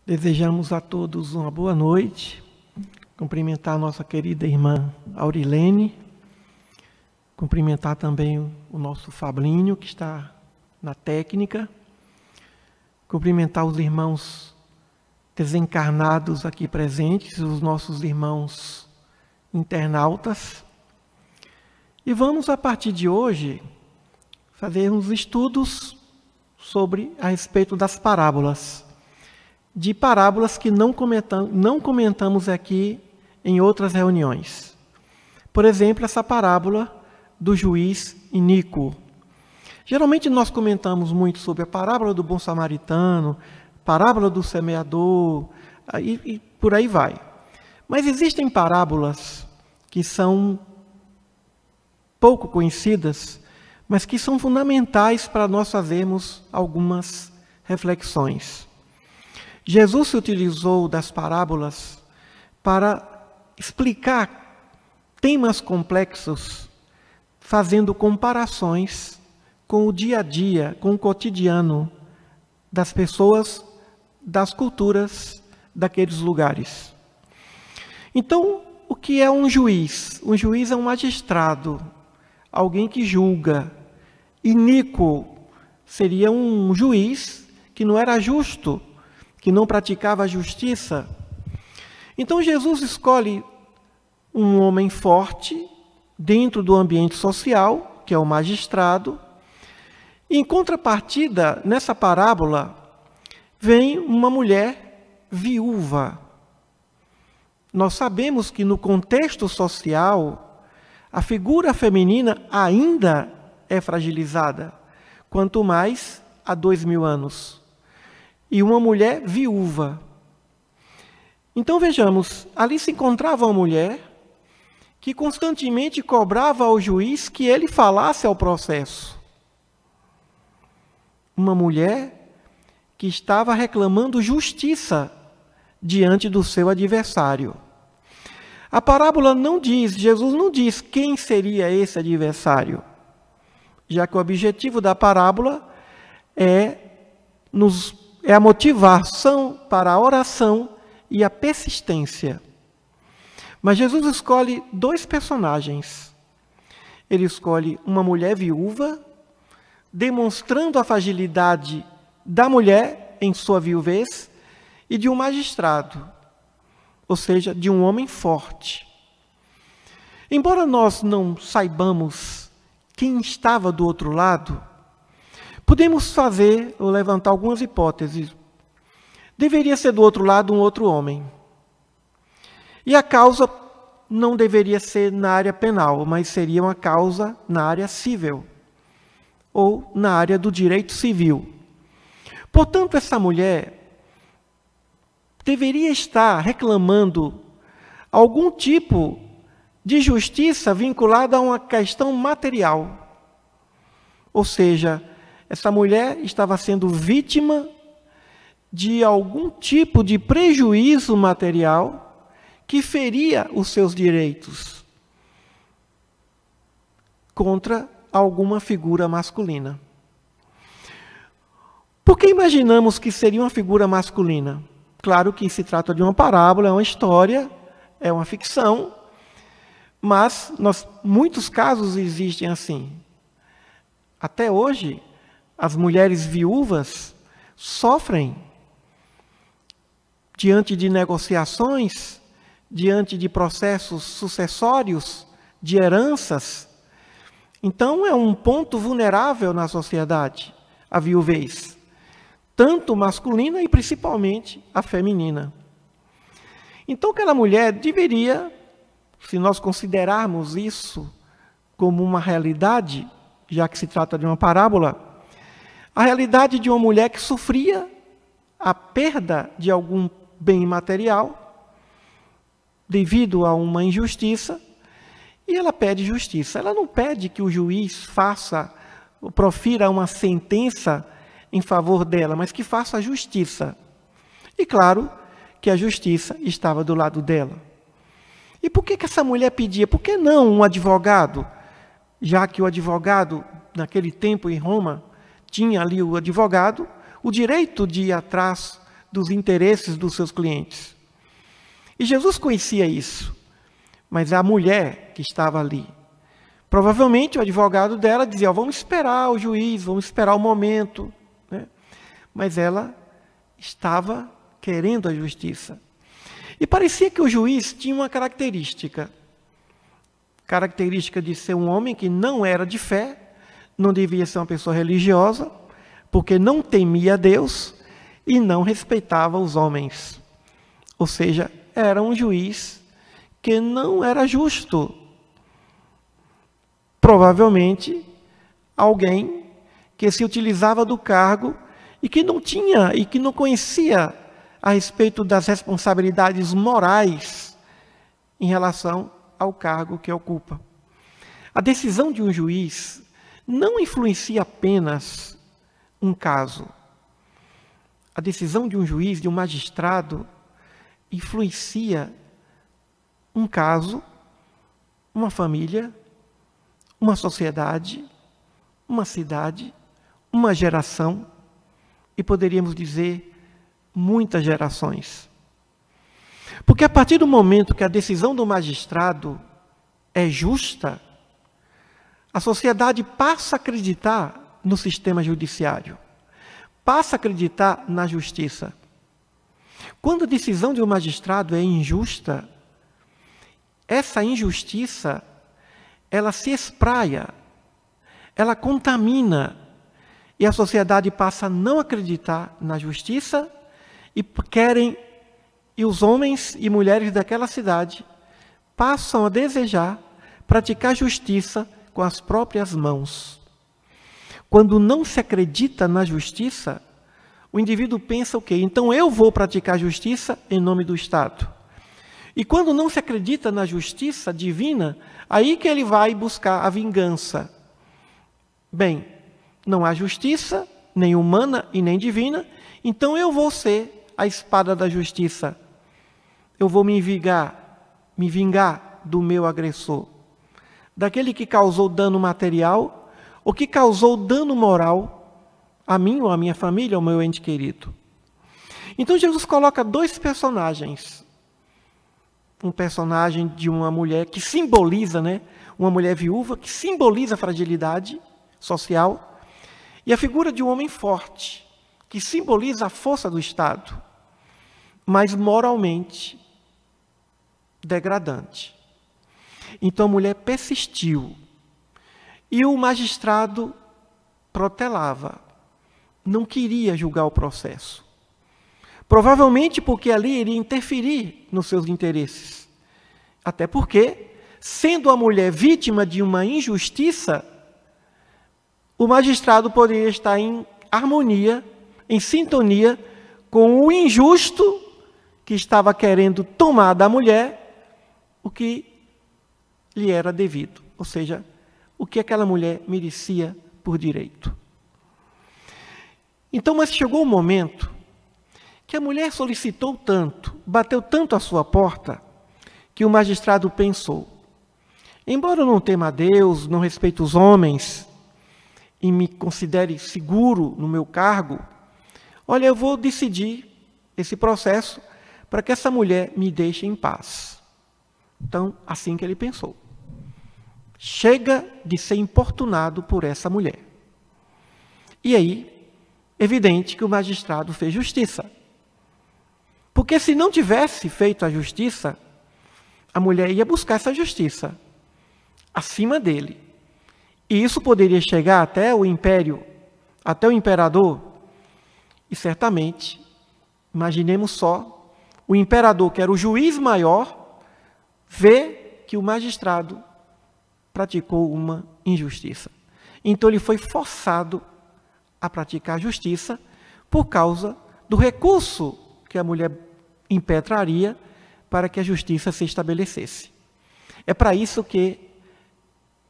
Desejamos a todos uma boa noite, cumprimentar a nossa querida irmã Aurilene, cumprimentar também o nosso Fablinho, que está na técnica, cumprimentar os irmãos desencarnados aqui presentes, os nossos irmãos internautas. E vamos, a partir de hoje, fazer uns estudos a respeito das parábolas. De parábolas que não comentamos aqui em outras reuniões. Por exemplo, essa parábola do juiz iníquo. Geralmente nós comentamos muito sobre a parábola do bom samaritano, parábola do semeador, e por aí vai. Mas existem parábolas que são pouco conhecidas, mas que são fundamentais para nós fazermos algumas reflexões. Jesus se utilizou das parábolas para explicar temas complexos, fazendo comparações com o dia a dia, com o cotidiano das pessoas, das culturas daqueles lugares. Então, o que é um juiz? Um juiz é um magistrado, alguém que julga. Iníquo seria um juiz que não era justo, que não praticava a justiça. Então Jesus escolhe um homem forte dentro do ambiente social, que é o magistrado. E, em contrapartida, nessa parábola, vem uma mulher viúva. Nós sabemos que no contexto social, a figura feminina ainda é fragilizada, quanto mais há 2000 anos. E uma mulher viúva. Então vejamos, ali se encontrava uma mulher que constantemente cobrava ao juiz que ele falasse ao processo. Uma mulher que estava reclamando justiça diante do seu adversário. A parábola não diz, Jesus não diz quem seria esse adversário, já que o objetivo da parábola é a motivação para a oração e a persistência. Mas Jesus escolhe dois personagens. Ele escolhe uma mulher viúva, demonstrando a fragilidade da mulher em sua viuvez, e de um magistrado, ou seja, de um homem forte. Embora nós não saibamos quem estava do outro lado, podemos fazer ou levantar algumas hipóteses. Deveria ser do outro lado um outro homem. E a causa não deveria ser na área penal, mas seria uma causa na área civil, ou na área do direito civil. Portanto, essa mulher deveria estar reclamando algum tipo de justiça vinculada a uma questão material. Ou seja, essa mulher estava sendo vítima de algum tipo de prejuízo material que feria os seus direitos contra alguma figura masculina. Por que imaginamos que seria uma figura masculina? Claro que se trata de uma parábola, é uma história, é uma ficção, mas muitos casos existem assim. Até hoje, as mulheres viúvas sofrem diante de negociações, diante de processos sucessórios, de heranças. Então, é um ponto vulnerável na sociedade, a viuvez, tanto masculina e principalmente a feminina. Então, aquela mulher deveria, se nós considerarmos isso como uma realidade, já que se trata de uma parábola, a realidade de uma mulher que sofria a perda de algum bem material devido a uma injustiça, e ela pede justiça. Ela não pede que o juiz profira uma sentença em favor dela, mas que faça a justiça. E claro que a justiça estava do lado dela. E por que essa mulher pedia? Por que não um advogado? Já que o advogado, naquele tempo em Roma, tinha ali o advogado, o direito de ir atrás dos interesses dos seus clientes. E Jesus conhecia isso, mas a mulher que estava ali, provavelmente o advogado dela dizia, vamos esperar o juiz, vamos esperar o momento, né? Mas ela estava querendo a justiça. E parecia que o juiz tinha uma característica de ser um homem que não era de fé, não devia ser uma pessoa religiosa, porque não temia a Deus e não respeitava os homens. Ou seja, era um juiz que não era justo. Provavelmente, alguém que se utilizava do cargo e que não tinha e que não conhecia a respeito das responsabilidades morais em relação ao cargo que ocupa. A decisão de um juiz não influencia apenas um caso. A decisão de um juiz, de um magistrado, influencia um caso, uma família, uma sociedade, uma cidade, uma geração, e poderíamos dizer muitas gerações. Porque a partir do momento que a decisão do magistrado é justa, a sociedade passa a acreditar no sistema judiciário, passa a acreditar na justiça. Quando a decisão de um magistrado é injusta, essa injustiça, ela se espraia, ela contamina, e a sociedade passa a não acreditar na justiça e os homens e mulheres daquela cidade passam a desejar praticar justiça com as próprias mãos. Quando não se acredita na justiça, o indivíduo pensa o quê? Então eu vou praticar justiça em nome do Estado. E quando não se acredita na justiça divina, aí que ele vai buscar a vingança. Bem, não há justiça, nem humana e nem divina, então eu vou ser a espada da justiça. Eu vou me vingar do meu agressor, daquele que causou dano material ou que causou dano moral a mim ou a minha família, ao meu ente querido. Então Jesus coloca dois personagens. Um personagem de uma mulher que simboliza, uma mulher viúva, que simboliza a fragilidade social, e a figura de um homem forte, que simboliza a força do Estado, mas moralmente degradante. Então a mulher persistiu, e o magistrado protelava, não queria julgar o processo. Provavelmente porque ali iria interferir nos seus interesses. Até porque, sendo a mulher vítima de uma injustiça, o magistrado poderia estar em harmonia, em sintonia com o injusto que estava querendo tomar da mulher o que lhe era devido. Ou seja, o que aquela mulher merecia por direito. Então, mas chegou um momento que a mulher solicitou tanto, bateu tanto à sua porta, que o magistrado pensou, embora eu não tema a Deus, não respeite os homens, e me considere seguro no meu cargo, olha, eu vou decidir esse processo para que essa mulher me deixe em paz. Então, assim que ele pensou. Chega de ser importunado por essa mulher. E aí, evidente que o magistrado fez justiça. Porque se não tivesse feito a justiça, a mulher ia buscar essa justiça acima dele. E isso poderia chegar até o império, até o imperador. E certamente, imaginemos só, o imperador, que era o juiz maior, vê que o magistrado praticou uma injustiça. Então ele foi forçado a praticar justiça por causa do recurso que a mulher impetraria para que a justiça se estabelecesse. É para isso que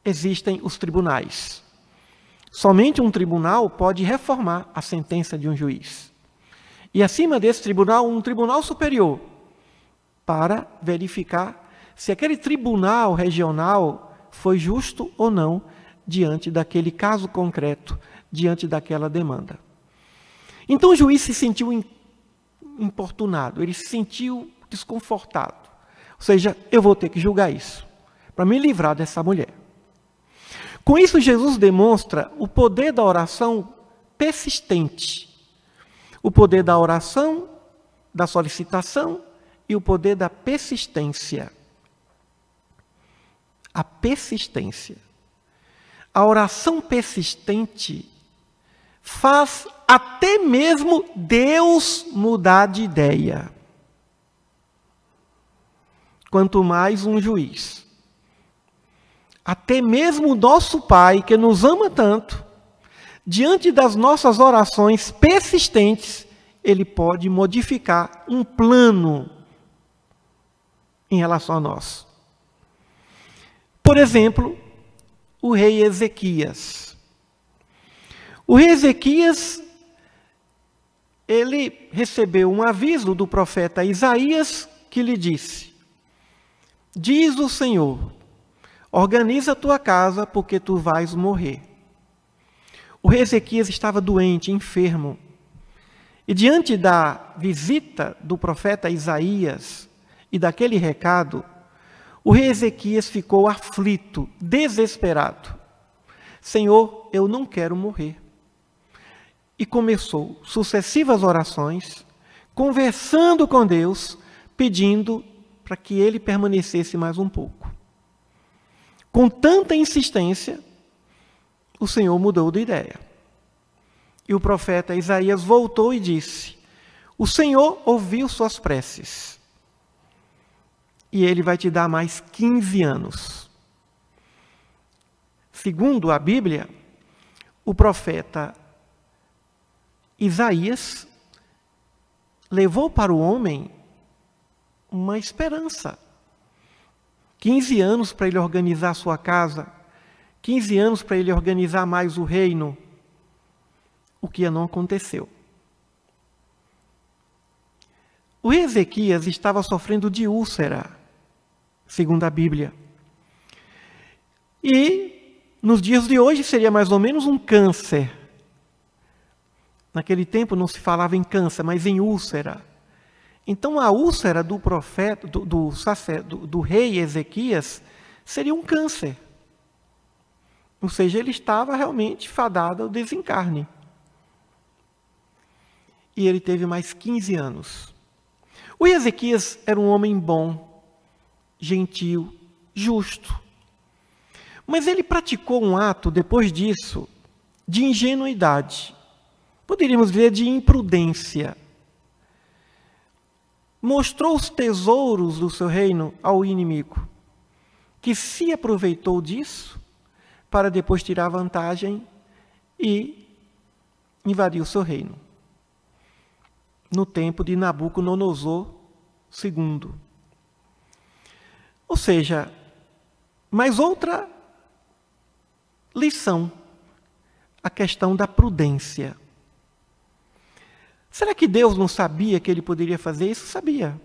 existem os tribunais. Somente um tribunal pode reformar a sentença de um juiz. E acima desse tribunal, um tribunal superior, para verificar se aquele tribunal regional foi justo ou não diante daquele caso concreto, diante daquela demanda. Então o juiz se sentiu importunado, ele se sentiu desconfortado. Ou seja, eu vou ter que julgar isso, para me livrar dessa mulher. Com isso, Jesus demonstra o poder da oração persistente, o poder da oração, da solicitação e o poder da persistência. A persistência. A oração persistente faz até mesmo Deus mudar de ideia. Quanto mais um juiz. Até mesmo o nosso Pai, que nos ama tanto, diante das nossas orações persistentes, Ele pode modificar um plano em relação a nós. Por exemplo, o rei Ezequias. O rei Ezequias, ele recebeu um aviso do profeta Isaías que lhe disse: diz o Senhor, organiza a tua casa porque tu vais morrer. O rei Ezequias estava doente, enfermo. E diante da visita do profeta Isaías e daquele recado, o rei Ezequias ficou aflito, desesperado. Senhor, eu não quero morrer. E começou sucessivas orações, conversando com Deus, pedindo para que ele permanecesse mais um pouco. Com tanta insistência, o Senhor mudou de ideia. E o profeta Isaías voltou e disse: o Senhor ouviu suas preces. E Ele vai te dar mais 15 anos. Segundo a Bíblia, o profeta Isaías levou para o homem uma esperança. 15 anos para ele organizar a sua casa, 15 anos para ele organizar mais o reino, o que não aconteceu. O rei Ezequias estava sofrendo de úlcera, segundo a Bíblia. E nos dias de hoje seria mais ou menos um câncer. Naquele tempo não se falava em câncer, mas em úlcera. Então a úlcera do profeta, do rei Ezequias, seria um câncer. Ou seja, ele estava realmente fadado ao desencarne. E ele teve mais 15 anos. O Ezequias era um homem bom, gentil, justo. Mas ele praticou um ato, depois disso, de ingenuidade. Poderíamos dizer de imprudência. Mostrou os tesouros do seu reino ao inimigo, que se aproveitou disso para depois tirar vantagem e invadir o seu reino. No tempo de Nabucodonosor II. Ou seja, mais outra lição, a questão da prudência. Será que Deus não sabia que ele poderia fazer isso? Sabia.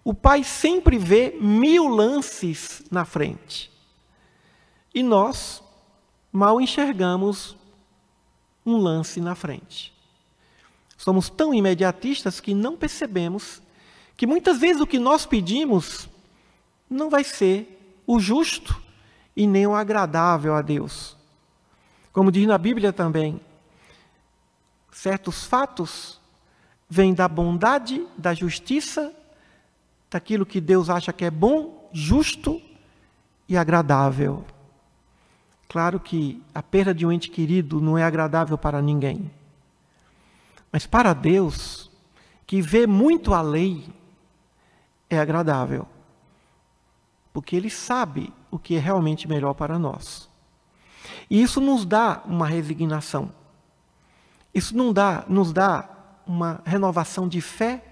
O Pai sempre vê 1000 lances na frente. E nós mal enxergamos um lance na frente. Somos tão imediatistas que não percebemos que muitas vezes o que nós pedimos não vai ser o justo e nem o agradável a Deus. Como diz na Bíblia também, certos fatos vêm da bondade, da justiça, daquilo que Deus acha que é bom, justo e agradável. Claro que a perda de um ente querido não é agradável para ninguém. Mas para Deus, que vê muito além, é agradável. Porque Ele sabe o que é realmente melhor para nós. E isso nos dá uma resignação. Isso nos dá uma renovação de fé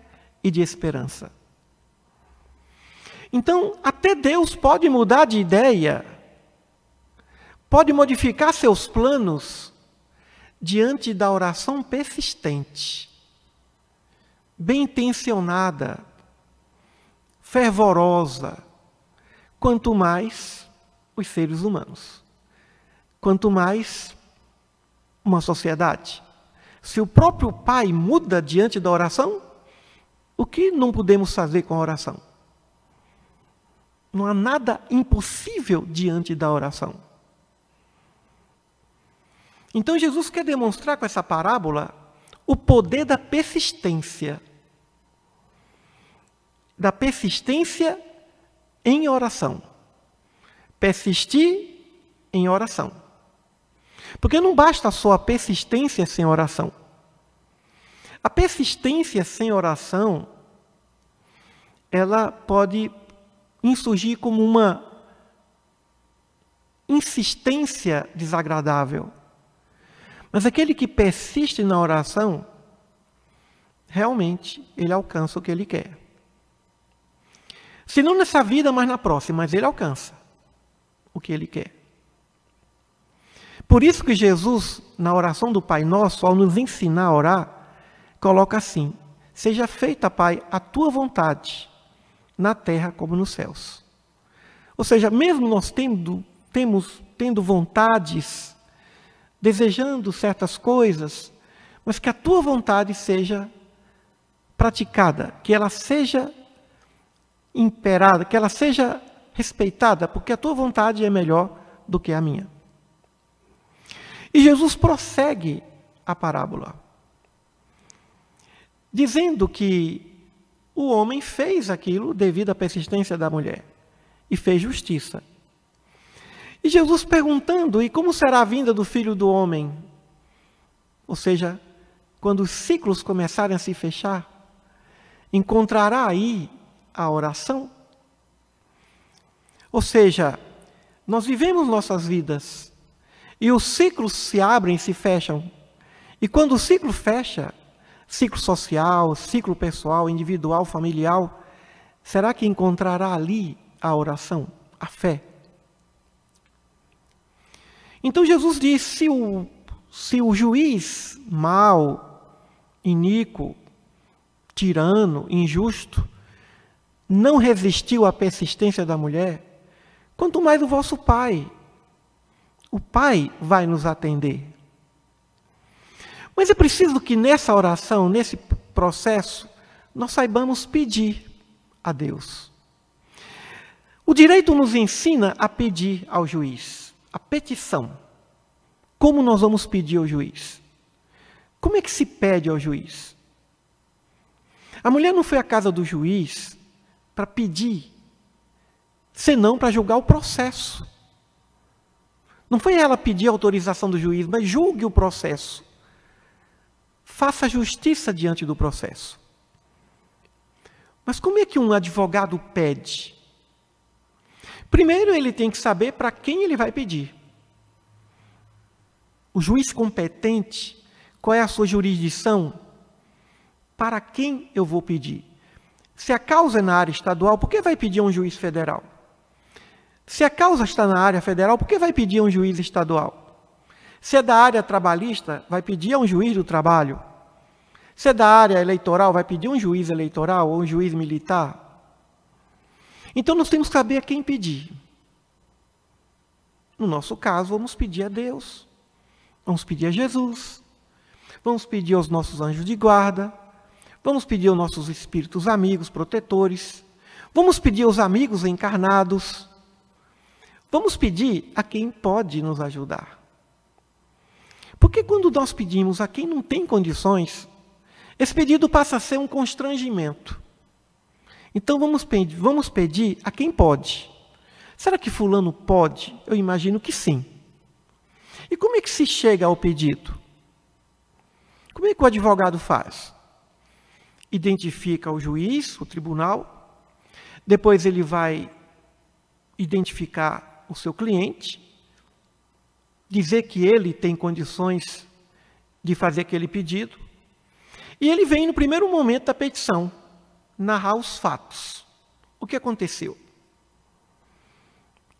e de esperança. Então, até Deus pode mudar de ideia, pode modificar seus planos diante da oração persistente, bem intencionada, fervorosa, quanto mais os seres humanos, quanto mais uma sociedade. Se o próprio Pai muda diante da oração, o que não podemos fazer com a oração? Não há nada impossível diante da oração. Então Jesus quer demonstrar com essa parábola o poder da persistência. Da persistência em oração. Persistir em oração. Porque não basta só a persistência sem oração. A persistência sem oração, ela pode insurgir como uma insistência desagradável. Mas aquele que persiste na oração, realmente, ele alcança o que ele quer. Se não nessa vida, mas na próxima, mas ele alcança o que ele quer. Por isso que Jesus, na oração do Pai Nosso, ao nos ensinar a orar, coloca assim: seja feita, Pai, a tua vontade, na terra como nos céus. Ou seja, mesmo nós tendo vontades, desejando certas coisas, mas que a tua vontade seja praticada, que ela seja imperada, que ela seja respeitada, porque a tua vontade é melhor do que a minha. E Jesus prossegue a parábola, dizendo que o homem fez aquilo devido à persistência da mulher e fez justiça. E Jesus perguntando: e como será a vinda do Filho do Homem? Ou seja, quando os ciclos começarem a se fechar, encontrará aí a oração? Ou seja, nós vivemos nossas vidas e os ciclos se abrem e se fecham. E quando o ciclo fecha, ciclo social, ciclo pessoal, individual, familiar, será que encontrará ali a oração, a fé? Então Jesus diz: se o juiz mau, iníquo, tirano, injusto, não resistiu à persistência da mulher, quanto mais o vosso Pai. O Pai vai nos atender. Mas é preciso que nessa oração, nesse processo, nós saibamos pedir a Deus. O direito nos ensina a pedir ao juiz, a petição. Como nós vamos pedir ao juiz? Como é que se pede ao juiz? A mulher não foi à casa do juiz para pedir, senão para julgar o processo. Não foi ela pedir a autorização do juiz, mas julgue o processo. Faça justiça diante do processo. Mas como é que um advogado pede? Primeiro, ele tem que saber para quem ele vai pedir. O juiz competente, qual é a sua jurisdição? Para quem eu vou pedir? Se a causa é na área estadual, por que vai pedir a um juiz federal? Se a causa está na área federal, por que vai pedir a um juiz estadual? Se é da área trabalhista, vai pedir a um juiz do trabalho. Se é da área eleitoral, vai pedir um juiz eleitoral ou um juiz militar. Então nós temos que saber a quem pedir. No nosso caso, vamos pedir a Deus. Vamos pedir a Jesus. Vamos pedir aos nossos anjos de guarda. Vamos pedir aos nossos espíritos amigos, protetores. Vamos pedir aos amigos encarnados. Vamos pedir a quem pode nos ajudar. Porque quando nós pedimos a quem não tem condições, esse pedido passa a ser um constrangimento. Então vamos pedir a quem pode. Será que fulano pode? Eu imagino que sim. E como é que se chega ao pedido? Como é que o advogado faz? Identifica o juiz, o tribunal, depois ele vai identificar o seu cliente, dizer que ele tem condições de fazer aquele pedido, e ele vem no primeiro momento da petição, narrar os fatos. O que aconteceu?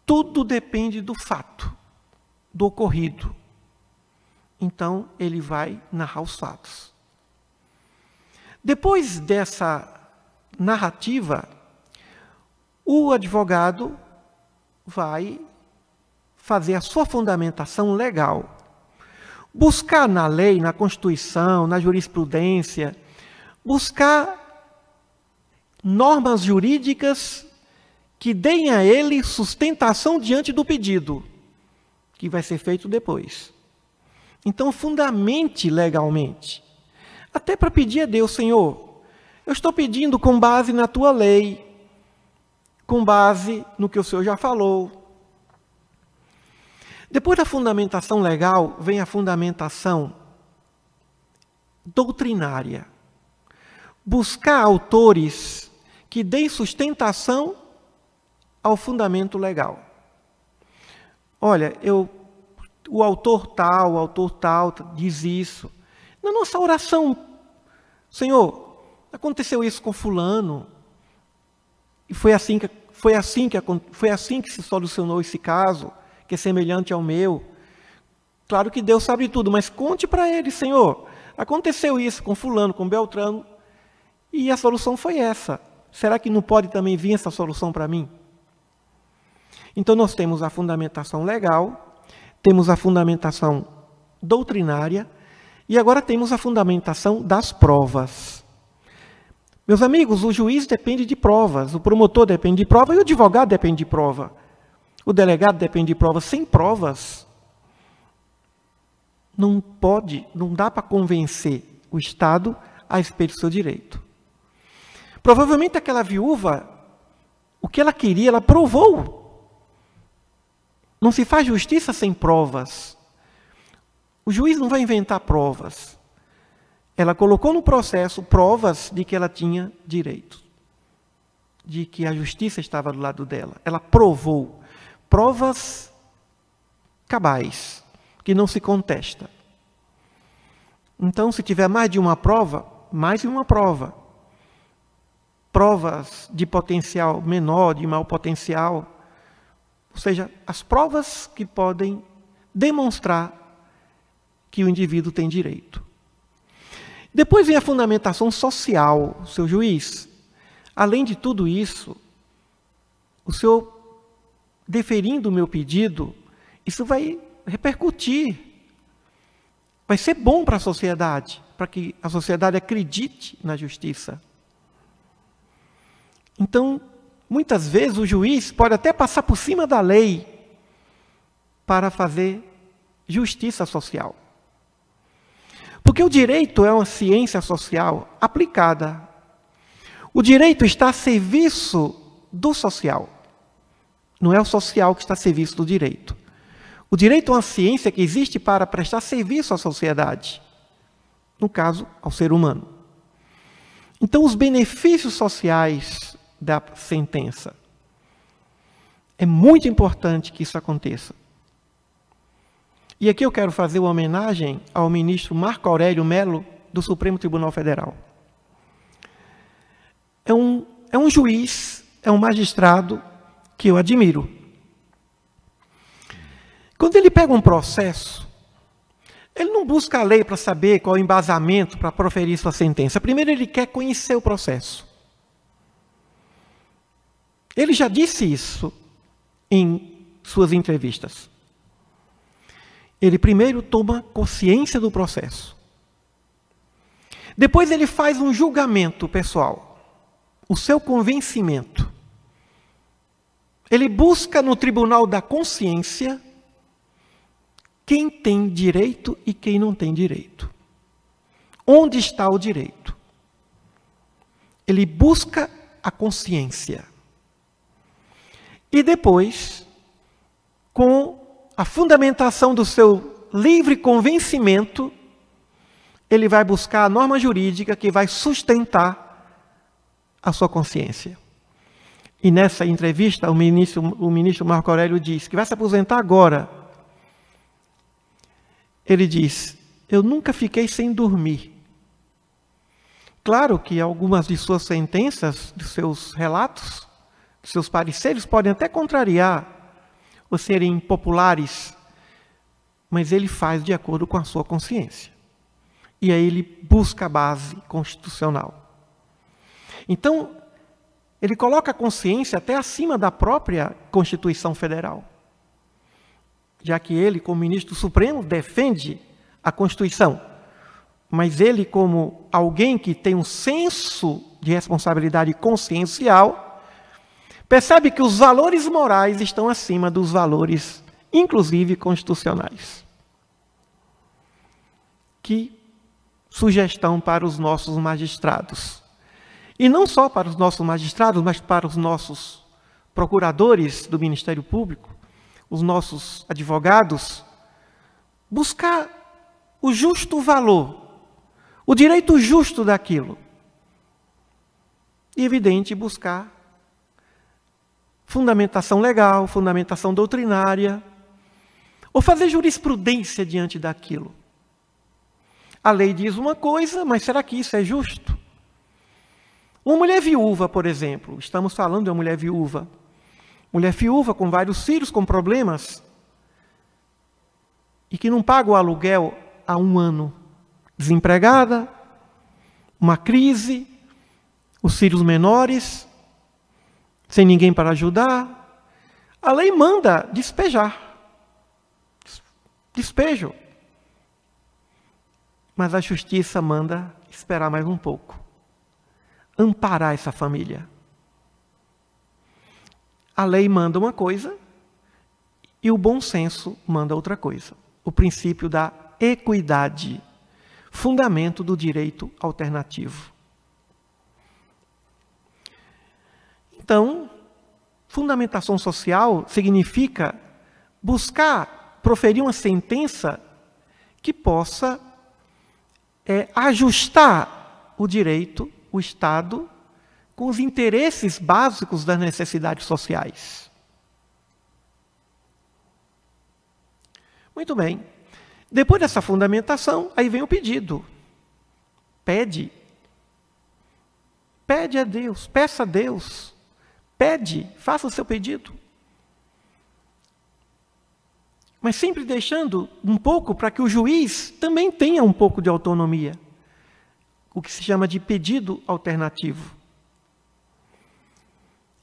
Tudo depende do fato, do ocorrido. Então, ele vai narrar os fatos. Depois dessa narrativa, o advogado vai fazer a sua fundamentação legal. Buscar na lei, na Constituição, na jurisprudência, buscar normas jurídicas que deem a ele sustentação diante do pedido, que vai ser feito depois. Então, fundamente legalmente. Até para pedir a Deus, Senhor, eu estou pedindo com base na tua lei, com base no que o Senhor já falou. Depois da fundamentação legal, vem a fundamentação doutrinária. Buscar autores que deem sustentação ao fundamento legal. Olha, o autor tal diz isso. Na nossa oração, Senhor, aconteceu isso com fulano, e foi assim que se solucionou esse caso, que é semelhante ao meu. Claro que Deus sabe tudo, mas conte para ele, Senhor, aconteceu isso com fulano, com Beltrano, e a solução foi essa. Será que não pode também vir essa solução para mim? Então nós temos a fundamentação legal, temos a fundamentação doutrinária, e agora temos a fundamentação das provas. Meus amigos, o juiz depende de provas, o promotor depende de prova e o advogado depende de prova. O delegado depende de provas. Sem provas, não dá para convencer o Estado a respeito do seu direito. Provavelmente aquela viúva, o que ela queria, ela provou. Não se faz justiça sem provas. O juiz não vai inventar provas. Ela colocou no processo provas de que ela tinha direito, de que a justiça estava do lado dela. Ela provou. Provas cabais, que não se contesta. Então, se tiver mais de uma prova, mais de uma prova. Provas de potencial menor, de mau potencial. Ou seja, as provas que podem demonstrar que o indivíduo tem direito. Depois vem a fundamentação social, seu juiz. Além de tudo isso, o senhor deferindo o meu pedido, isso vai repercutir. Vai ser bom para a sociedade, para que a sociedade acredite na justiça. Então, muitas vezes o juiz pode até passar por cima da lei para fazer justiça social. Porque o direito é uma ciência social aplicada. O direito está a serviço do social. Não é o social que está a serviço do direito. O direito é uma ciência que existe para prestar serviço à sociedade. No caso, ao ser humano. Então, os benefícios sociais da sentença. É muito importante que isso aconteça. E aqui eu quero fazer uma homenagem ao ministro Marco Aurélio Melo, do Supremo Tribunal Federal. É um juiz, é um magistrado que eu admiro. Quando ele pega um processo, ele não busca a lei para saber qual é o embasamento para proferir sua sentença. Primeiro, ele quer conhecer o processo. Ele já disse isso em suas entrevistas. Ele primeiro toma consciência do processo. Depois ele faz um julgamento pessoal, o seu convencimento. Ele busca no tribunal da consciência quem tem direito e quem não tem direito. Onde está o direito? Ele busca a consciência. E depois, com a fundamentação do seu livre convencimento, ele vai buscar a norma jurídica que vai sustentar a sua consciência. E nessa entrevista, o ministro Marco Aurélio diz que vai se aposentar agora. Ele diz: eu nunca fiquei sem dormir. Claro que algumas de suas sentenças, de seus relatos, de seus pareceres podem até contrariar ou serem impopulares, mas ele faz de acordo com a sua consciência. E aí ele busca a base constitucional. Então, ele coloca a consciência até acima da própria Constituição Federal, já que ele, como ministro do Supremo, defende a Constituição, mas ele, como alguém que tem um senso de responsabilidade consciencial, percebe que os valores morais estão acima dos valores, inclusive constitucionais. Que sugestão para os nossos magistrados. E não só para os nossos magistrados, mas para os nossos procuradores do Ministério Público, os nossos advogados, buscar o justo valor, o direito justo daquilo. E, evidente, buscar fundamentação legal, fundamentação doutrinária, ou fazer jurisprudência diante daquilo. A lei diz uma coisa, mas será que isso é justo? Uma mulher viúva, por exemplo, estamos falando de uma mulher viúva. Mulher viúva com vários filhos, com problemas, e que não paga o aluguel há 1 ano. Desempregada, uma crise, os filhos menores, sem ninguém para ajudar. A lei manda despejar. Despejo. Mas a justiça manda esperar mais um pouco. Amparar essa família. A lei manda uma coisa e o bom senso manda outra coisa. O princípio da equidade, fundamento do direito alternativo. Então, fundamentação social significa buscar proferir uma sentença que possa ajustar o direito, o Estado, com os interesses básicos das necessidades sociais. Muito bem. Depois dessa fundamentação, aí vem o pedido. Pede. Pede a Deus, peça a Deus. Pede, faça o seu pedido. Mas sempre deixando um pouco para que o juiz também tenha um pouco de autonomia. O que se chama de pedido alternativo.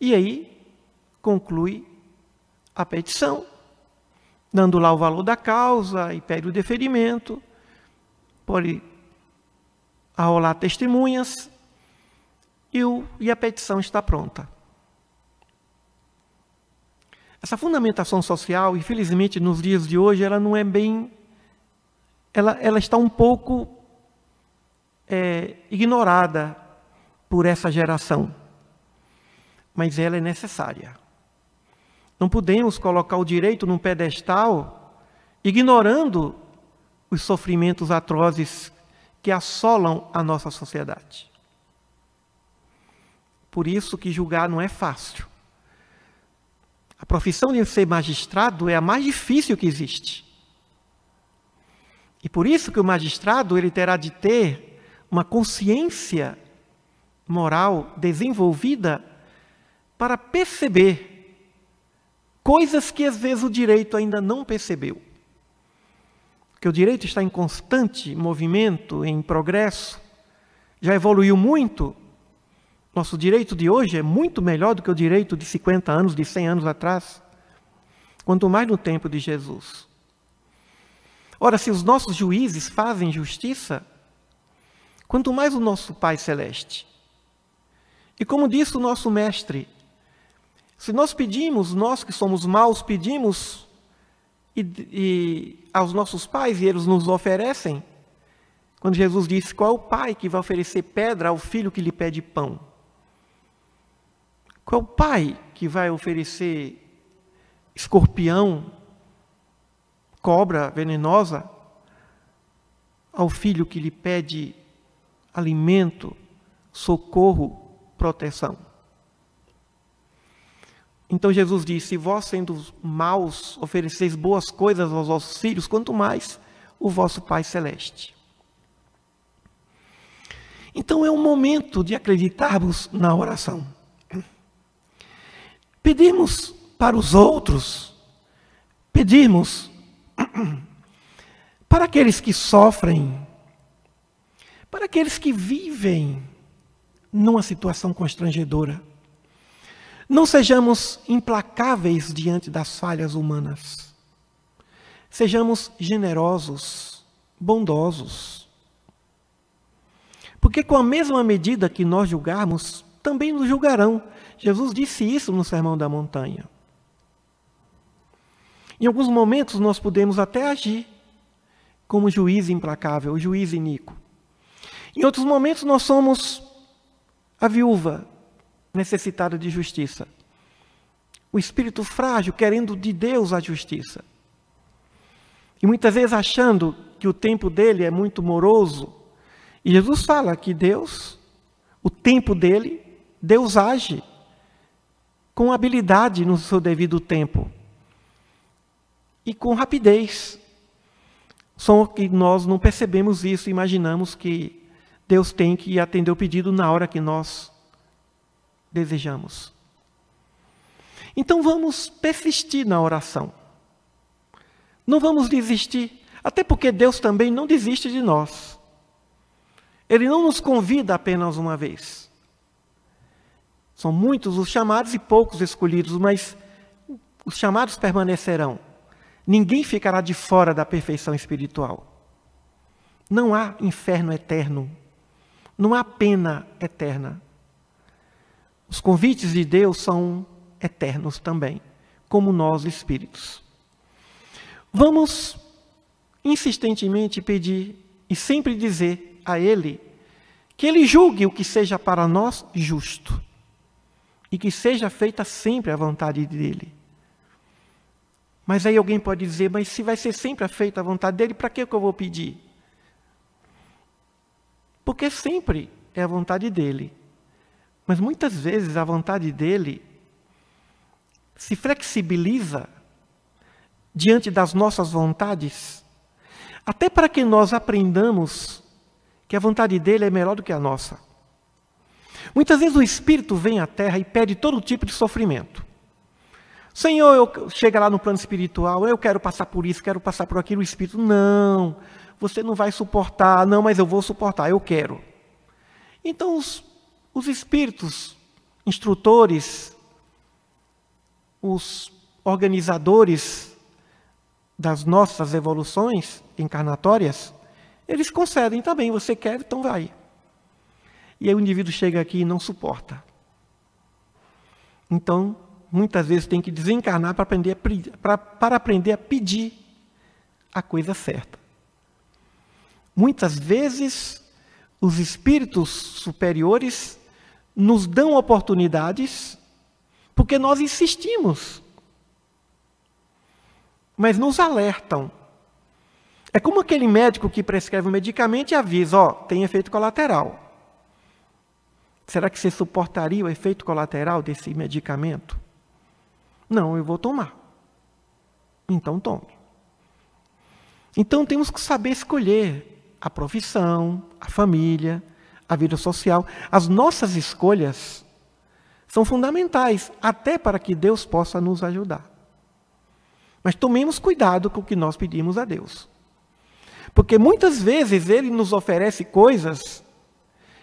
E aí, conclui a petição, dando lá o valor da causa e pede o deferimento, pode arrolar testemunhas e a petição está pronta. Essa fundamentação social, infelizmente, nos dias de hoje, ela não é bem... Ela está um pouco ignorada por essa geração. Mas ela é necessária. Não podemos colocar o direito num pedestal, ignorando os sofrimentos atrozes que assolam a nossa sociedade. Por isso que julgar não é fácil. A profissão de ser magistrado é a mais difícil que existe. E por isso que o magistrado ele terá de ter uma consciência moral desenvolvida para perceber coisas que às vezes o direito ainda não percebeu. Porque o direito está em constante movimento, em progresso, já evoluiu muito. Nosso direito de hoje é muito melhor do que o direito de 50 anos, de 100 anos atrás, quanto mais no tempo de Jesus. Ora, se os nossos juízes fazem justiça, quanto mais o nosso Pai Celeste. E como disse o nosso Mestre, se nós pedimos, nós que somos maus, pedimos aos nossos pais e eles nos oferecem, quando Jesus disse, qual é o pai que vai oferecer pedra ao filho que lhe pede pão? Qual é o pai que vai oferecer escorpião, cobra venenosa ao filho que lhe pede alimento, socorro, proteção? Então Jesus disse, se vós sendo maus ofereceis boas coisas aos vossos filhos, quanto mais o vosso Pai Celeste. Então é um momento de acreditarmos na oração. Pedirmos para os outros, pedirmos para aqueles que sofrem, para aqueles que vivem numa situação constrangedora. Não sejamos implacáveis diante das falhas humanas. Sejamos generosos, bondosos. Porque com a mesma medida que nós julgarmos, também nos julgarão. Jesus disse isso no Sermão da Montanha. Em alguns momentos nós podemos até agir como juiz implacável, juiz iníquo. Em outros momentos nós somos a viúva necessitada de justiça. O espírito frágil querendo de Deus a justiça. E muitas vezes achando que o tempo dele é muito moroso. E Jesus fala que Deus, o tempo dele, Deus age com habilidade no seu devido tempo. E com rapidez. Só que nós não percebemos isso, imaginamos que Deus tem que atender o pedido na hora que nós desejamos. Então vamos persistir na oração. Não vamos desistir, até porque Deus também não desiste de nós. Ele não nos convida apenas uma vez. São muitos os chamados e poucos escolhidos, mas os chamados permanecerão. Ninguém ficará de fora da perfeição espiritual. Não há inferno eterno. Não há pena eterna. Os convites de Deus são eternos também, como nós espíritos. Vamos insistentemente pedir e sempre dizer a Ele que Ele julgue o que seja para nós justo e que seja feita sempre a vontade dEle. Mas aí alguém pode dizer, mas se vai ser sempre feita a vontade dEle, para que eu vou pedir? Porque sempre é a vontade dEle. Mas muitas vezes a vontade dEle se flexibiliza diante das nossas vontades, até para que nós aprendamos que a vontade dEle é melhor do que a nossa. Muitas vezes o Espírito vem à Terra e pede todo tipo de sofrimento. Senhor, chega lá no plano espiritual, eu quero passar por isso, quero passar por aquilo. O Espírito, não, você não vai suportar. Não, mas eu vou suportar, eu quero. Então os espíritos, instrutores, os organizadores das nossas evoluções encarnatórias, eles concedem também, você quer, então vai. E aí o indivíduo chega aqui e não suporta. Então, muitas vezes tem que desencarnar para aprender a pedir a coisa certa. Muitas vezes, os espíritos superiores nos dão oportunidades porque nós insistimos. Mas nos alertam. É como aquele médico que prescreve um medicamento e avisa, tem efeito colateral. Será que você suportaria o efeito colateral desse medicamento? Não, eu vou tomar. Então tome. Então temos que saber escolher a profissão, a família, a vida social. As nossas escolhas são fundamentais, até para que Deus possa nos ajudar. Mas tomemos cuidado com o que nós pedimos a Deus. Porque muitas vezes Ele nos oferece coisas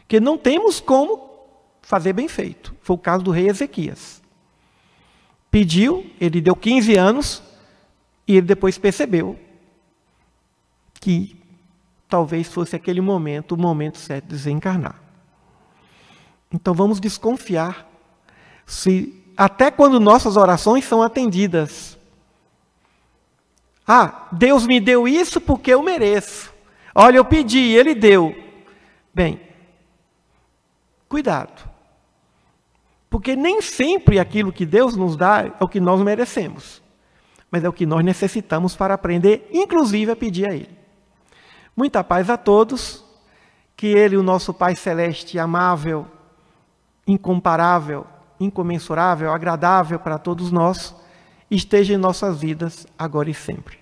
que não temos como fazer bem feito. Foi o caso do rei Ezequias. Pediu, ele deu 15 anos, e ele depois percebeu que talvez fosse aquele momento, o momento certo de desencarnar. Então vamos desconfiar até quando nossas orações são atendidas. Deus me deu isso porque eu mereço. Olha, eu pedi, Ele deu. Bem, cuidado. Porque nem sempre aquilo que Deus nos dá é o que nós merecemos. Mas é o que nós necessitamos para aprender, inclusive a pedir a Ele. Muita paz a todos. Que Ele, o nosso Pai Celeste, amável, incomparável, incomensurável, agradável para todos nós, esteja em nossas vidas agora e sempre.